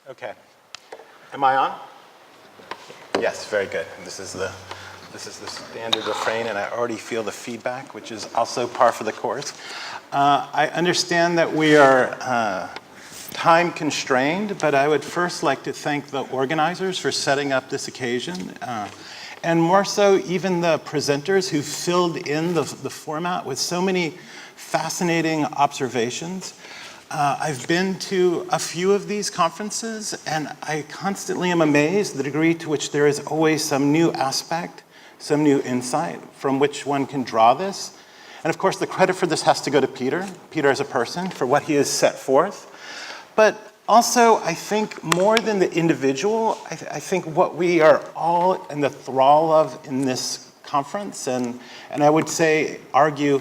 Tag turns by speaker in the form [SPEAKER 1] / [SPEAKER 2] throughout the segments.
[SPEAKER 1] Okay. Am I on? Yes, very good. This is the standard refrain, and I already feel the feedback, which is also par for the course. I understand that we are time constrained, but I would first like to thank the organizers for setting up this occasion, and more so even the presenters who filled in the format with so many fascinating observations. I've been to a few of these conferences, and I constantly am amazed at the degree to which there is always some new aspect, some new insight from which one can draw this. And of course, the credit for this has to go to Peter as a person, for what he has set forth. But also, I think more than the individual, I think what we are all in the thrall of in this conference, and I would say, argue,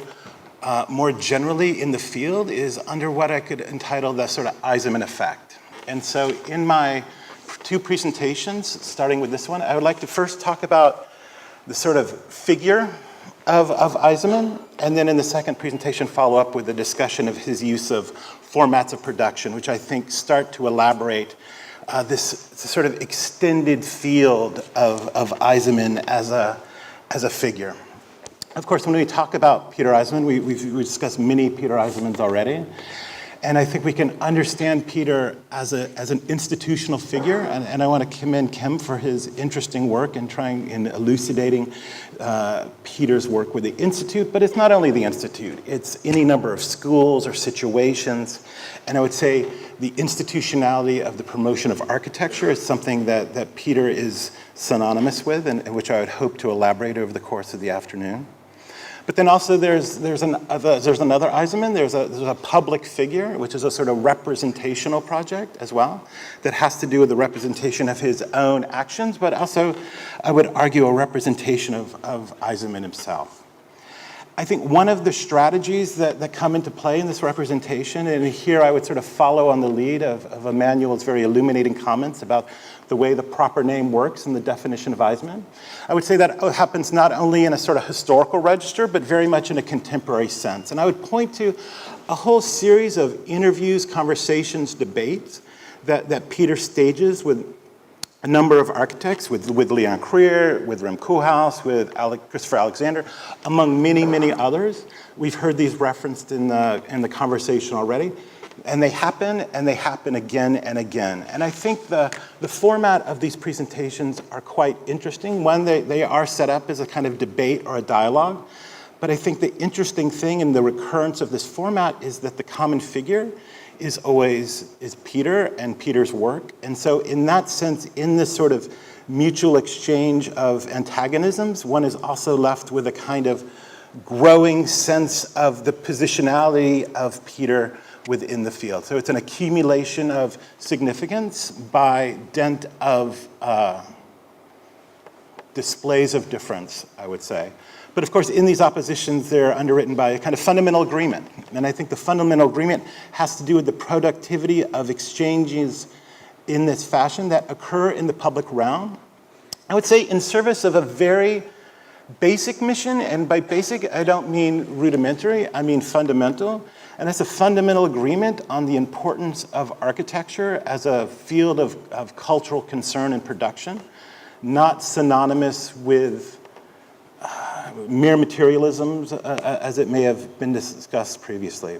[SPEAKER 1] more generally in the field, is under what I could entitle the sort of Eisenman effect. And so in my two presentations, starting with this one, I would like to first talk about the sort of figure of Eisenman, and then in the second presentation follow up with a discussion of his use of formats of production, which I think start to elaborate this sort of extended field of Eisenman as a figure. Of course, when we talk about Peter Eisenman, we've discussed many Peter Eisenmans already. And I think we can understand Peter as an institutional figure. And I want to commend Kim for his interesting work in trying in elucidating Peter's work with the Institute. But it's not only the Institute, it's any number of schools or situations. And I would say the institutionality of the promotion of architecture is something that Peter is synonymous with, and which I would hope to elaborate over the course of the afternoon. But then also there's another Eisenman. There's a public figure, which is a sort of representational project as well, that has to do with the representation of his own actions, but also, I would argue, a representation of Eisenman himself. I think one of the strategies that come into play in this representation, and here I would sort of follow on the lead of Manuel's very illuminating comments about the way the proper name works in the definition of Eisenman. I would say that happens not only in a sort of historical register, but very much in a contemporary sense. And I would point to a whole series of interviews, conversations, debates that Peter stages with a number of architects, with Leon Krier, with Rem Koolhaas, with Christopher Alexander, among many, many others. We've heard these referenced in the conversation already. And they happen again and again. And I think the format of these presentations are quite interesting. One, they are set up as a kind of debate or a dialogue. But I think the interesting thing in the recurrence of this format is that the common figure is Peter and Peter's work. And so in that sense, in this sort of mutual exchange of antagonisms, one is also left with a kind of growing sense of the positionality of Peter within the field. So it's an accumulation of significance by dint of displays of difference, I would say. But of course, in these oppositions, they're underwritten by a kind of fundamental agreement. And I think the fundamental agreement has to do with the productivity of exchanges in this fashion that occur in the public realm. I would say in service of a very basic mission, and by basic, I don't mean rudimentary, I mean fundamental. And that's a fundamental agreement on the importance of architecture as a field of cultural concern and production, not synonymous with mere materialisms, as it may have been discussed previously.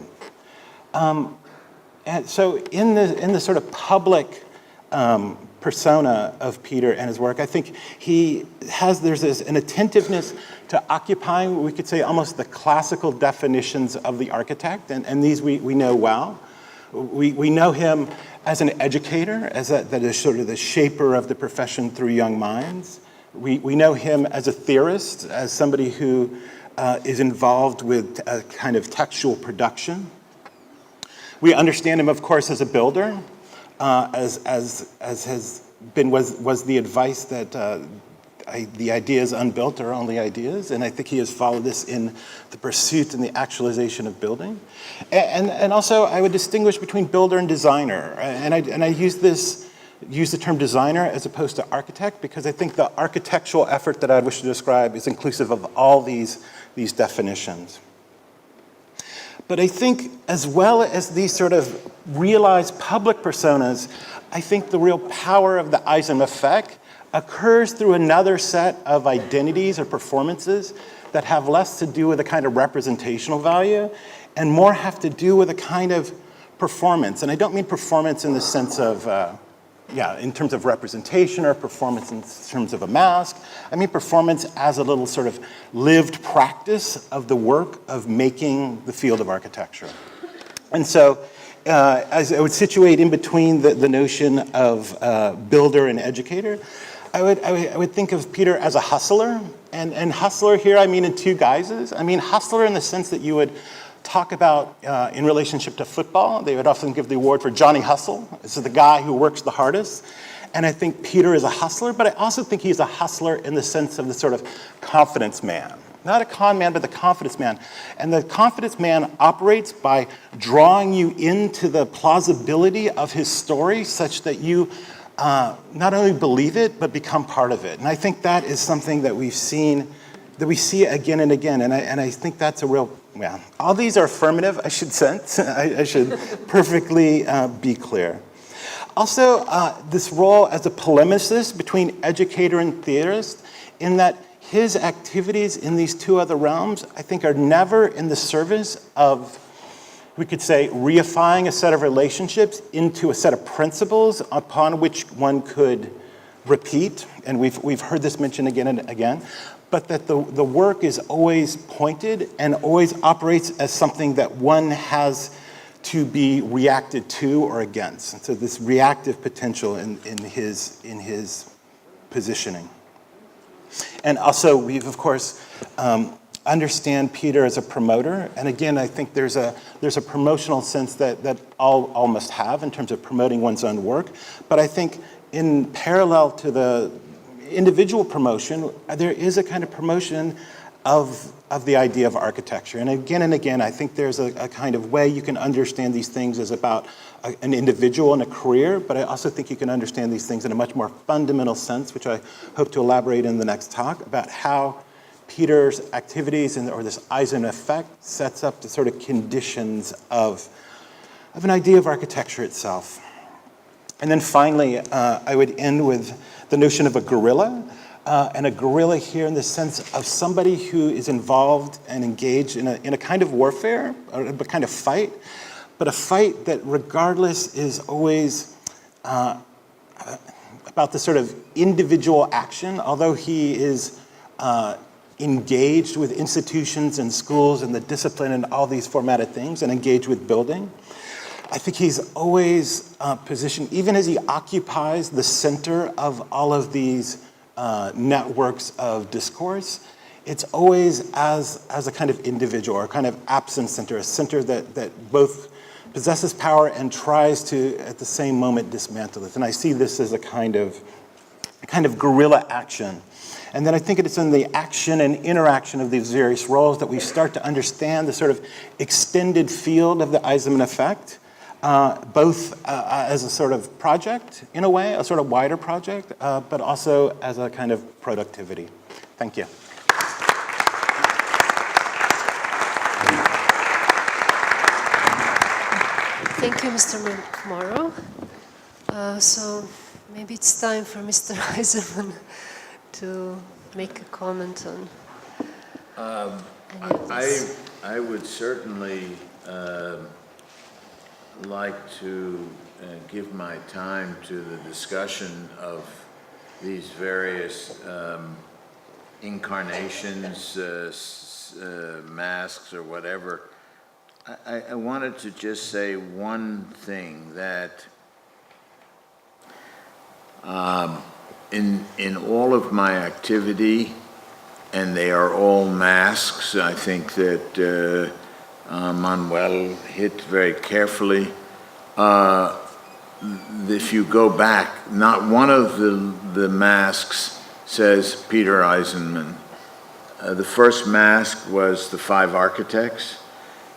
[SPEAKER 1] And so in the sort of public persona of Peter and his work, I think there's an attentiveness to occupying, we could say, almost the classical definitions of the architect, and these we know well. We know him as an educator, that is sort of the shaper of the profession through young minds. We know him as a theorist, as somebody who is involved with a kind of textual production. We understand him, of course, as a builder, as was the advice that the ideas unbuilt are only ideas, and I think he has followed this in the pursuit and the actualization of building. And also, I would distinguish between builder and designer, and I use the term designer as opposed to architect, because I think the architectural effort that I'd wish to describe is inclusive of all these definitions. But I think as well as these sort of realized public personas, I think the real power of the Eisenman effect occurs through another set of identities or performances that have less to do with a kind of representational value and more have to do with a kind of performance. And I don't mean performance in the sense of, in terms of representation or performance in terms of a mask. I mean performance as a little sort of lived practice of the work of making the field of architecture. And so, as I would situate in between the notion of builder and educator, I would think of Peter as a hustler. And hustler here, I mean in two guises. I mean hustler in the sense that you would talk about in relationship to football. They would often give the award for Johnny Hustle. This is the guy who works the hardest. And I think Peter is a hustler, but I also think he's a hustler in the sense of the sort of confidence man. Not a con man, but the confidence man. And the confidence man operates by drawing you into the plausibility of his story such that you not only believe it, but become part of it. And I think that is something that we see again and again. And I think that's a real, all these are affirmative, I should sense. I should perfectly be clear. Also, this role as a polemicist between educator and theorist, in that his activities in these two other realms, I think, are never in the service of, we could say, reifying a set of relationships into a set of principles upon which one could repeat, and we've heard this mentioned again and again, but that the work is always pointed and always operates as something that one has to be reacted to or against. And so this reactive potential in his positioning. And also, we've, of course, understand Peter as a promoter. And again, I think there's a promotional sense that all must have in terms of promoting one's own work. But I think in parallel to the individual promotion, there is a kind of promotion of the idea of architecture. And again, I think there's a kind of way you can understand these things as about an individual and a career, but I also think you can understand these things in a much more fundamental sense, which I hope to elaborate in the next talk, about how Peter's activities or this Eisenman effect sets up the sort of conditions of an idea of architecture itself. And then finally, I would end with the notion of a guerrilla, and a guerrilla here in the sense of somebody who is involved and engaged in a kind of warfare, or a kind of fight, but a fight that regardless is always about the sort of individual action, although he is engaged with institutions and schools and the discipline and all these formatted things and engaged with building. I think he's always positioned, even as he occupies the center of all of these networks of discourse, it's always as a kind of individual or a kind of absent center, a center that both possesses power and tries to, at the same moment, dismantle it. And I see this as a kind of guerrilla action. And then I think it's in the action and interaction of these various roles that we start to understand the sort of extended field of the Eisenman effect, both as a sort of project, in a way, a sort of wider project, but also as a kind of productivity. Thank you.
[SPEAKER 2] Thank you, Mr. McMorrough. So maybe it's time for Mr. Eisenman to make a comment on any of this.
[SPEAKER 3] I would certainly like to give my time to the discussion of these various incarnations, masks, or whatever. I wanted to just say one thing, that in all of my activity, and they are all masks, I think that Manuel hit very carefully. If you go back, not one of the masks says Peter Eisenman. The first mask was the 5 architects.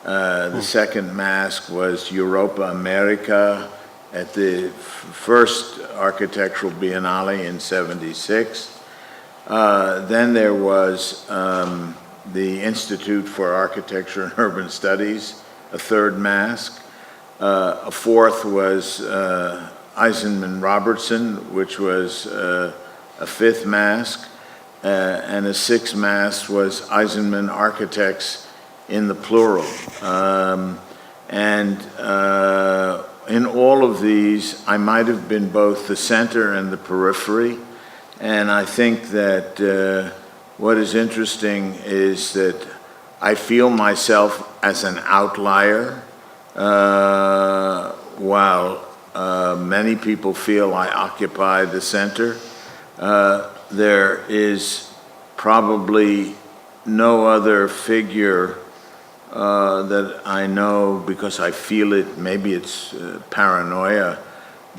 [SPEAKER 3] The second mask was Europa America at the first Architectural Biennale in '76. Then there was the Institute for Architecture and Urban Studies a third mask. A fourth was Eisenman Robertson, which was a fifth mask. And a sixth mask was Eisenman Architects in the plural. In all of these, I might have been both the center and the periphery. And I think that what is interesting is that I feel myself as an outlier, while many people feel I occupy the center. There is probably no other figure that I know, because I feel it, maybe it's paranoia,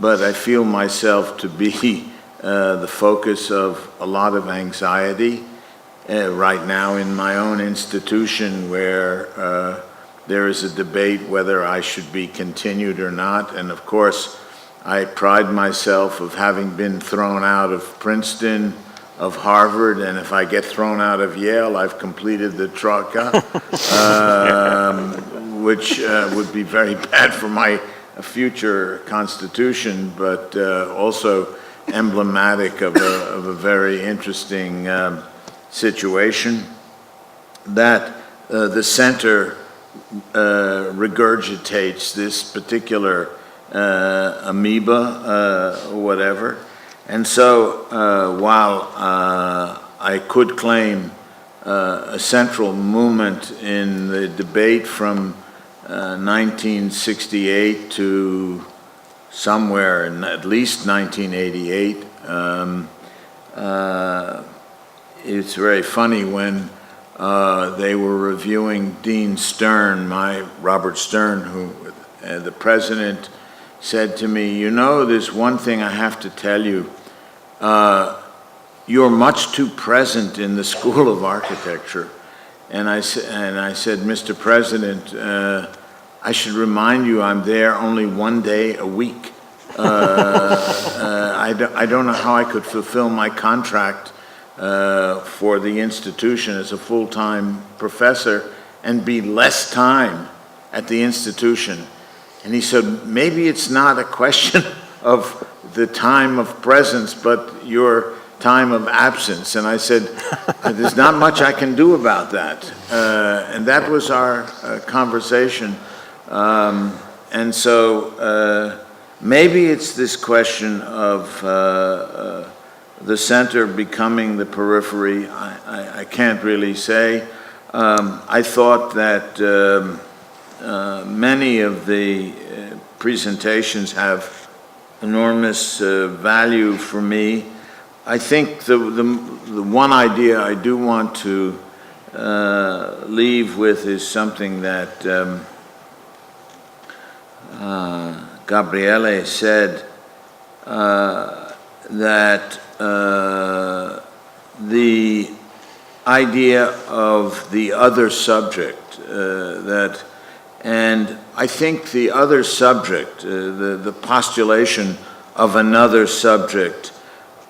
[SPEAKER 3] but I feel myself to be the focus of a lot of anxiety right now in my own institution, where there is a debate whether I should be continued or not. And of course, I pride myself of having been thrown out of Princeton, of Harvard, and if I get thrown out of Yale, I've completed the troika, which would be very bad for my future constitution, but also emblematic of a very interesting situation, that the center regurgitates this particular amoeba, or whatever. And so while I could claim a central movement in the debate from 1968 to somewhere in at least 1988, it's very funny when they were reviewing Dean Stern, Robert Stern, who the president said to me, "You know, there's one thing I have to tell you. You're much too present in the School of Architecture." And I said, "Mr. President, I should remind you I'm there only one day a week. I don't know how I could fulfill my contract for the institution as a full-time professor and be less time at the institution." And he said, "Maybe it's not a question of the time of presence, but your time of absence." And I said, "There's not much I can do about that." And that was our conversation. And so maybe it's this question of the center becoming the periphery. I can't really say. I thought that many of the presentations have enormous value for me. I think the one idea I do want to leave with is something that Gabriele said, that the idea of the other subject, and I think the other subject, the postulation of another subject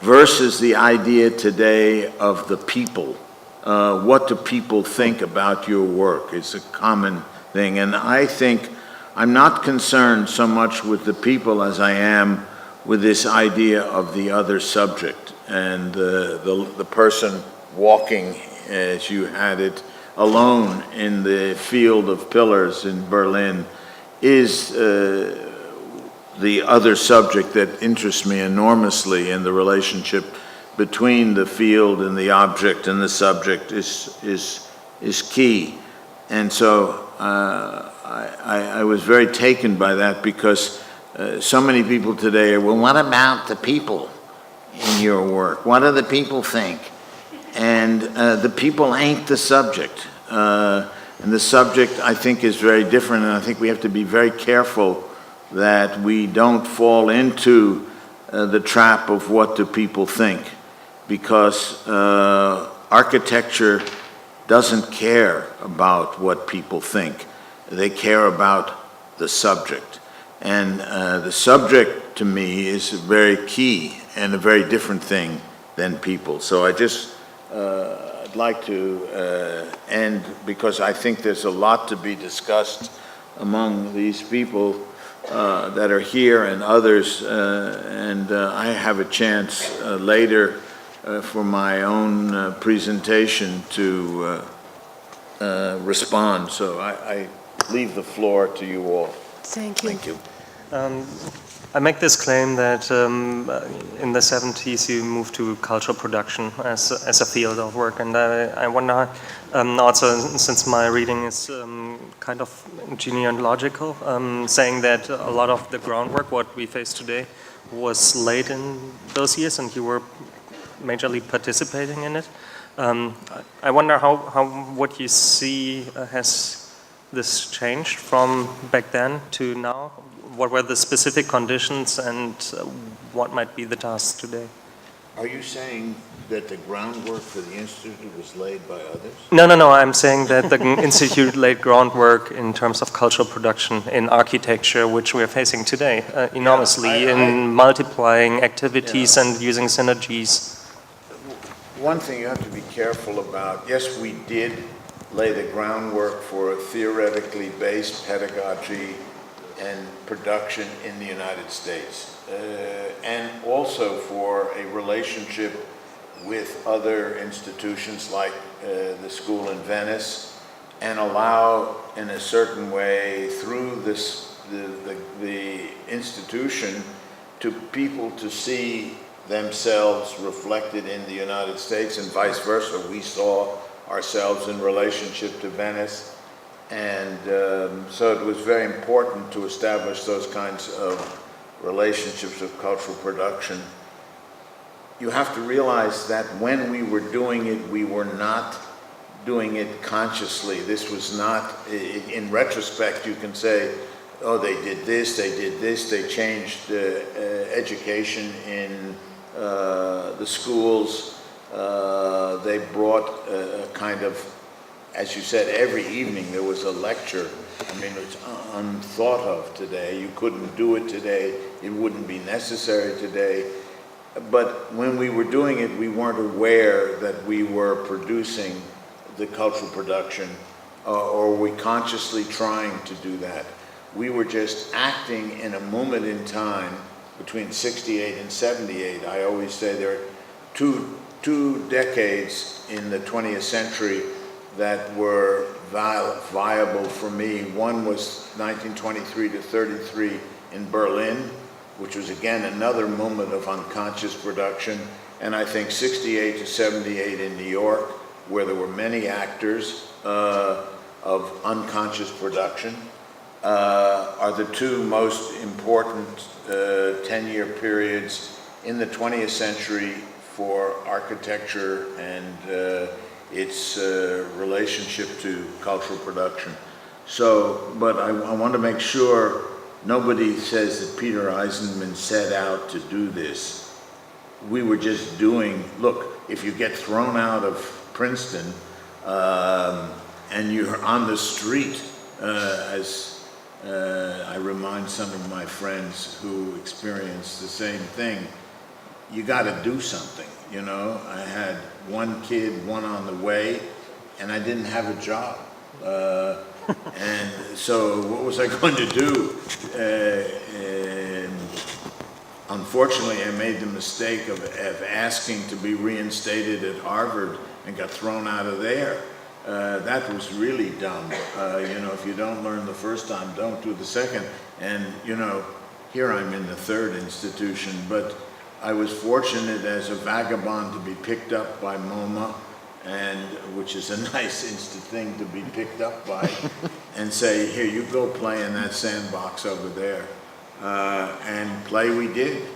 [SPEAKER 3] versus the idea today of the people. What do people think about your work is a common thing. And I think I'm not concerned so much with the people as I am with this idea of the other subject, and the person walking, as you had it, alone in the field of pillars in Berlin is the other subject that interests me enormously, and the relationship between the field and the object and the subject is key. And so I was very taken by that, because so many people today are, well, what about the people in your work? What do the people think? And the people ain't the subject. And the subject, I think, is very different, and I think we have to be very careful that we don't fall into the trap of what do people think, because architecture doesn't care about what people think. They care about the subject. And the subject, to me, is very key and a very different thing than people. So I just, I'd like to end, because I think there's a lot to be discussed among these people that are here and others, and I have a chance later for my own presentation to respond. So I leave the floor to you all.
[SPEAKER 2] Thank you.
[SPEAKER 3] Thank you.
[SPEAKER 4] I make this claim that in the 70s you moved to cultural production as a field of work, and I wonder, also since my reading is kind of genealogical, saying that a lot of the groundwork, what we face today, was laid in those years and you were majorly participating in it. I wonder how what you see has this changed from back then to now? What were the specific conditions and what might be the tasks today?
[SPEAKER 3] Are you saying that the groundwork for the Institute was laid by others?
[SPEAKER 4] No. I'm saying that the Institute laid groundwork in terms of cultural production in architecture, which we're facing today enormously in multiplying activities and using synergies.
[SPEAKER 3] One thing you have to be careful about, yes, we did lay the groundwork for a theoretically based pedagogy and production in the United States, and also for a relationship with other institutions like the school in Venice, and allow in a certain way through the institution to people to see themselves reflected in the United States and vice versa. We saw ourselves in relationship to Venice. And so it was very important to establish those kinds of relationships of cultural production. You have to realize that when we were doing it, we were not doing it consciously. This was not, in retrospect, you can say, oh, they did this, they changed education in the schools. They brought a kind of, as you said, every evening there was a lecture. I mean, it's unthought of today. You couldn't do it today. It wouldn't be necessary today. But when we were doing it, we weren't aware that we were producing the cultural production, or were we consciously trying to do that? We were just acting in a moment in time between 68 and 78. I always say there are two decades in the 20th century that were viable for me. One was 1923 to 33 in Berlin, which was again another moment of unconscious production, and I think 68 to 78 in New York, where there were many actors of unconscious production, are the two most important 10-year periods in the 20th century for architecture and its relationship to cultural production. So, but I want to make sure nobody says that Peter Eisenman set out to do this. We were just doing, look, if you get thrown out of Princeton and you're on the street, as I remind some of my friends who experienced the same thing, you got to do something, you know. I had one kid, one on the way, and I didn't have a job. And so what was I going to do? Unfortunately, I made the mistake of asking to be reinstated at Harvard and got thrown out of there. That was really dumb. You know, if you don't learn the first time, don't do the second. And, you know, here I'm in the third institution, but I was fortunate as a vagabond to be picked up by MoMA, and which is a nice thing to be picked up by, and say, here, you go play in that sandbox over there. And play we did.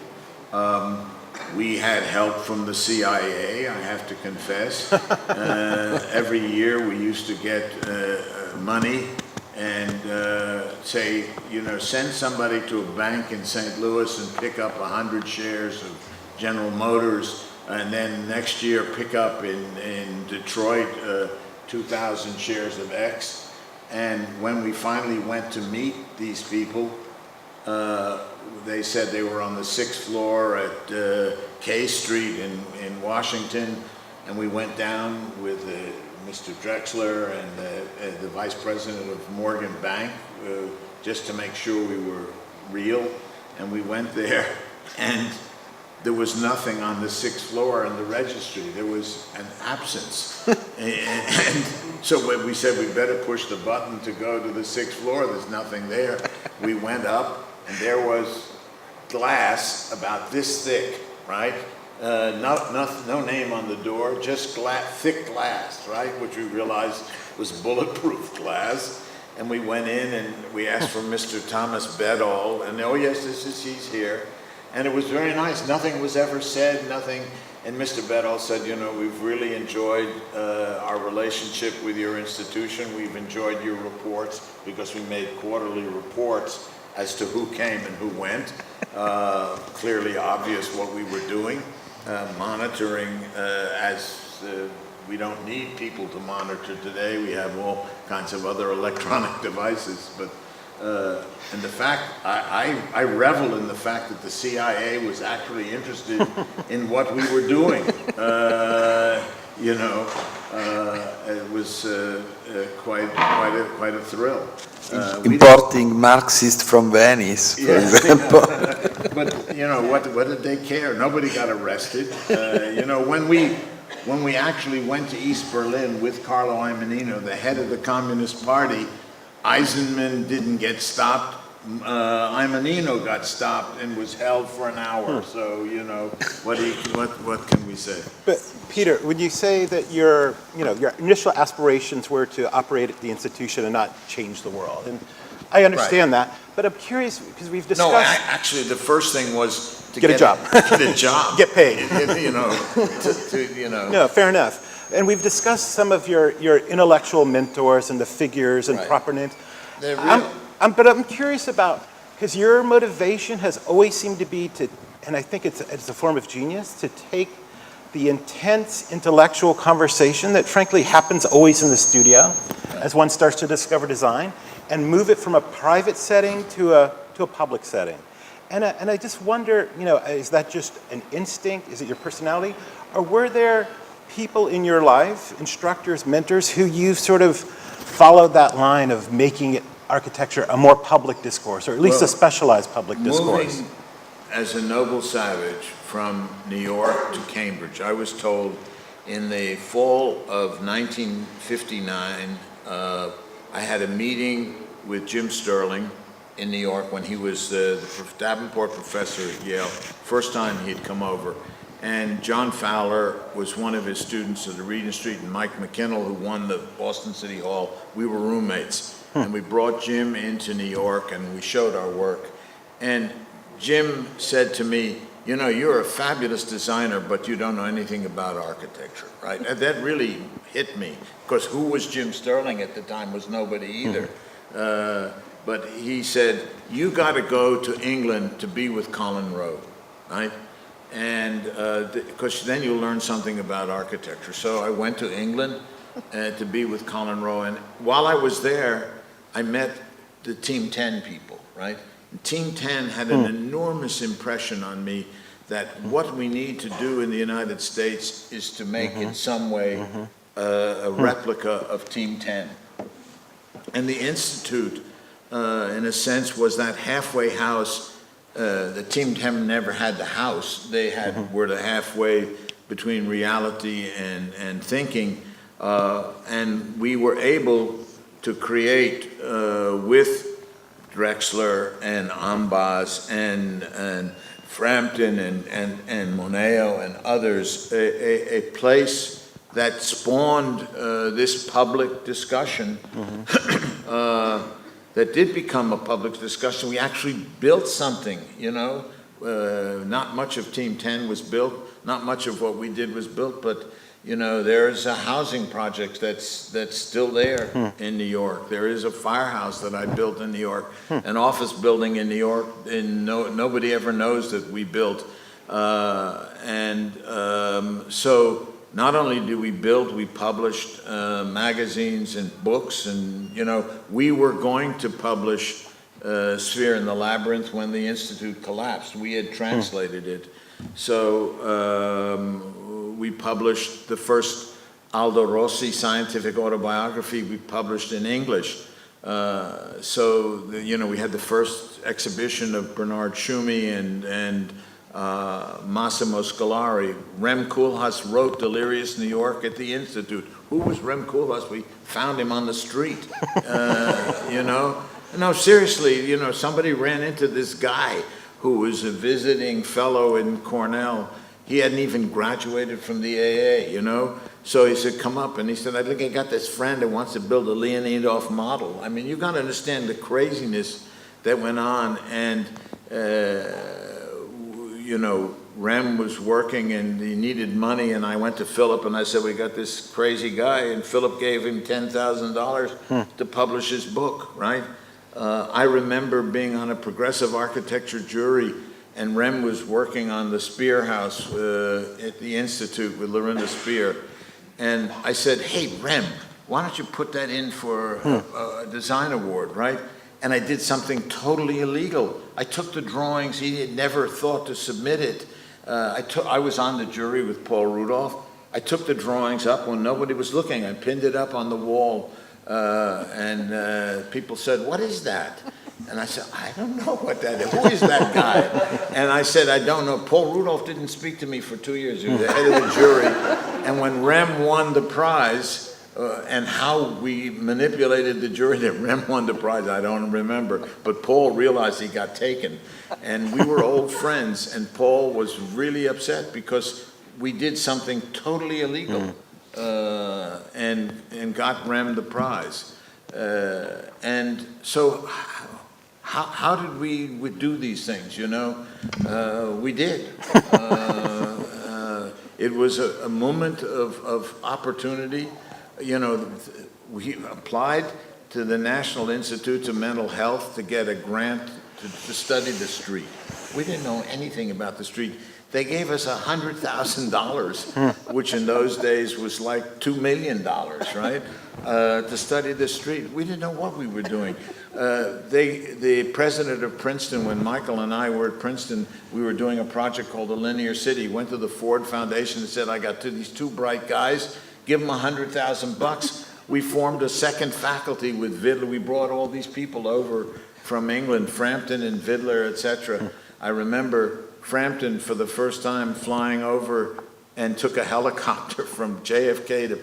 [SPEAKER 3] We had help from the CIA, I have to confess. Every year we used to get money and say, you know, send somebody to a bank in St. Louis and pick up 100 shares of General Motors, and then next year pick up in Detroit 2,000 shares of X. And when we finally went to meet these people, they said they were on the 6th floor at K Street in Washington, and we went down with Mr. Mr. Drexler and the vice president of Morgan Bank, just to make sure we were real. And we went there, and there was nothing on the 6th floor in the registry. There was an absence. and so when we said we better push the button to go to the 6th floor, there's nothing there. We went up, and there was glass about this thick, right? No name on the door, just thick glass, right? Which we realized was bulletproof glass. And we went in and we asked for Mr. Thomas Bedall, and oh yes, he's here. And it was very nice. Nothing was ever said, nothing. And Mr. Bedall said, you know, we've really enjoyed our relationship with your institution. We've enjoyed your reports because we made quarterly reports as to who came and who went. Clearly obvious what we were doing, monitoring we don't need people to monitor today. We have all kinds of other electronic devices. But and the fact, I revel in the fact that the CIA was actually interested in what we were doing. You know, it was quite a thrill.
[SPEAKER 5] Importing Marxists from Venice, for example.
[SPEAKER 3] But you know, what did they care? Nobody got arrested. You know, when we actually went to East Berlin with Carlo Eimenino, the head of the Communist Party, Eisenman didn't get stopped. Eimenino got stopped and was held for an hour. So you know, what can we say?
[SPEAKER 1] But Peter, would you say that your initial aspirations were to operate at the institution and not change the world? And I understand that, but I'm curious because we've discussed.
[SPEAKER 3] No, actually, the first thing was to
[SPEAKER 1] get a job,
[SPEAKER 3] get a job,
[SPEAKER 1] get paid.
[SPEAKER 3] You know,
[SPEAKER 1] No, fair enough. And we've discussed some of your intellectual mentors and the figures and proper names. But I'm curious about, because your motivation has always seemed to be to, and I think it's a form of genius, to take the intense intellectual conversation that frankly happens always in the studio as one starts to discover design and move it from a private setting to a public setting. And I just wonder, is that just an instinct? Is it your personality? Or were there people in your life, instructors, mentors, who you've sort of followed that line of making it architecture a more public discourse, or at least a specialized public discourse?
[SPEAKER 3] Moving as a noble savage from New York to Cambridge, I was told in the fall of 1959, I had a meeting with Jim Sterling in New York when he was the Davenport professor at Yale. First time he'd come over. And John Fowler was one of his students at the Regent Street, and Mike McKinnell, who won the Boston City Hall. We were roommates. And we brought Jim into New York and we showed our work. And Jim said to me, you know, you're a fabulous designer, but you don't know anything about architecture, right? And that really hit me, because who was Jim Sterling at the time was nobody either. But he said, you got to go to England to be with Colin Rowe, right? And because then you'll learn something about architecture. So I went to England to be with Colin Rowe. And while I was there, I met the Team 10 people, right? And Team 10 had an enormous impression on me that what we need to do in the United States is to make in some way a replica of Team 10. And the Institute, in a sense, was that halfway house. The Team 10 never had the house. They were the halfway between reality and thinking. And we were able to create with Drexler and Ambas and Frampton and Moneo and others a place that spawned this public discussion that did become a public discussion. We actually built something, you know. Not much of Team 10 was built, not much of what we did was built, but you know, there's a housing project that's still there in New York. There is a firehouse that I built in New York, an office building in New York, and nobody ever knows that we built. So not only did we build, we published magazines and books, and you know, we were going to publish Sphere in the Labyrinth when the Institute collapsed. We had translated it. So we published the first Aldo Rossi scientific autobiography we published in English. We had the first exhibition of Bernard Schumi and Massimo Scolari. Rem Koolhaas wrote Delirious New York at the Institute. Who was Rem Koolhaas? We found him on the street, No, seriously, somebody ran into this guy who was a visiting fellow in Cornell. He hadn't even graduated from the AA, So he said, come up. And he said, I think I got this friend that wants to build a Leonidov model. I mean, you got to understand the craziness that went on. And, Rem was working and he needed money. And I went to Philip and I said, we got this crazy guy. And Philip gave him $10,000 to publish his book, right? I remember being on a progressive architecture jury, and Rem was working on the Spear House at the Institute with Lorinda Spear. And I said, hey, Rem, why don't you put that in for a design award, right? And I did something totally illegal. I took the drawings. He had never thought to submit it. I was on the jury with Paul Rudolph. I took the drawings up when nobody was looking. I pinned it up on the wall. And people said, what is that? And I said, I don't know what that is. Who is that guy? And I said, I don't know. Paul Rudolph didn't speak to me for 2 years. He was the head of the jury. And when Rem won the prize, and how we manipulated the jury that Rem won the prize, I don't remember. But Paul realized he got taken. And we were old friends. And Paul was really upset because we did something totally illegal. And got Rem the prize. And so how did we do these things, We did. It was a moment of opportunity. We applied to the National Institutes of Mental Health to get a grant to study the street. We didn't know anything about the street. They gave us $100,000, which in those days was like $2 million, right? To study the street. We didn't know what we were doing. The president of Princeton, when Michael and I were at Princeton, we were doing a project called the Linear City. Went to the Ford Foundation and said, I got these two bright guys, give them $100,000. We formed a second faculty with Vidler. We brought all these people over from England, Frampton and Vidler, etc. I remember Frampton for the first time flying over and took a helicopter from JFK to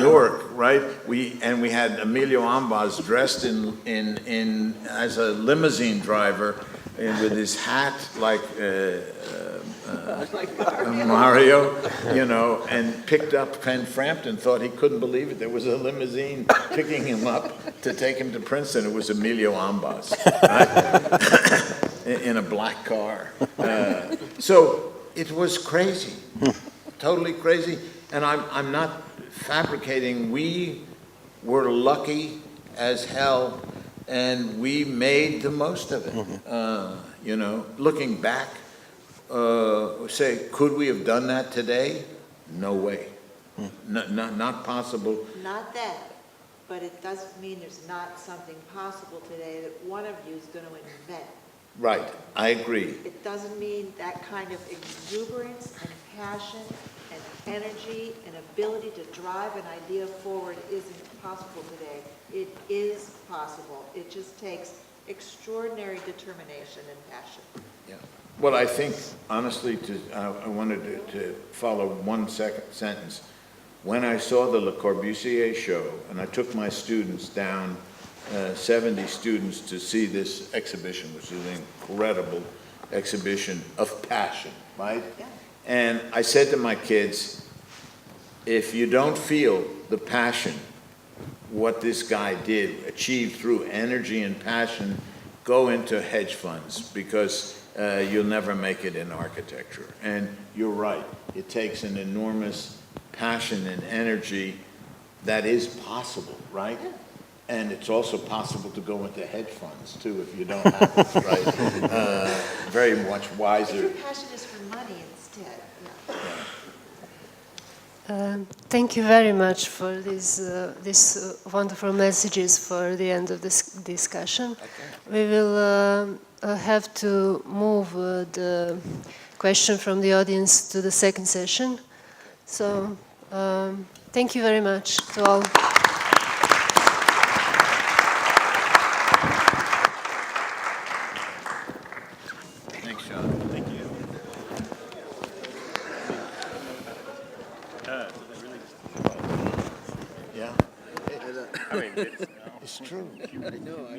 [SPEAKER 3] Newark, right? We had Emilio Ambas dressed in as a limousine driver and with his hat like Mario, and picked up Ken Frampton, thought he couldn't believe it. There was a limousine picking him up to take him to Princeton. It was Emilio Ambas, right? In a black car. So it was crazy, totally crazy. And I'm not fabricating. We were lucky as hell, and we made the most of it. Looking back, say, could we have done that today? No way. Not possible.
[SPEAKER 6] Not that, but it doesn't mean there's not something possible today that one of you is going to invent.
[SPEAKER 3] Right, I agree.
[SPEAKER 6] It doesn't mean that kind of exuberance and passion and energy and ability to drive an idea forward isn't possible today. It is possible. It just takes extraordinary determination and passion.
[SPEAKER 3] Yeah. Well, I think, honestly, I wanted to follow one sentence. When I saw the Le Corbusier show, and I took my students down, 70 students, to see this exhibition, which is an incredible exhibition of passion, right? Yeah. And I said to my kids, if you don't feel the passion, what this guy did, achieve through energy and passion, go into hedge funds, because you'll never make it in architecture. And you're right, it takes an enormous passion and energy that is possible, right? And it's also possible to go into hedge funds, too, if you don't have it, right? Very much wiser.
[SPEAKER 6] Your passion is for money instead. Yeah.
[SPEAKER 2] Thank you very much for these wonderful messages for the end of this discussion. Okay. We will have to move the question from the audience to the second session. So Thank you very much to all.
[SPEAKER 3] Thanks, Sean.
[SPEAKER 1] Thank you.
[SPEAKER 3] Yeah.
[SPEAKER 1] I mean,
[SPEAKER 3] It's true.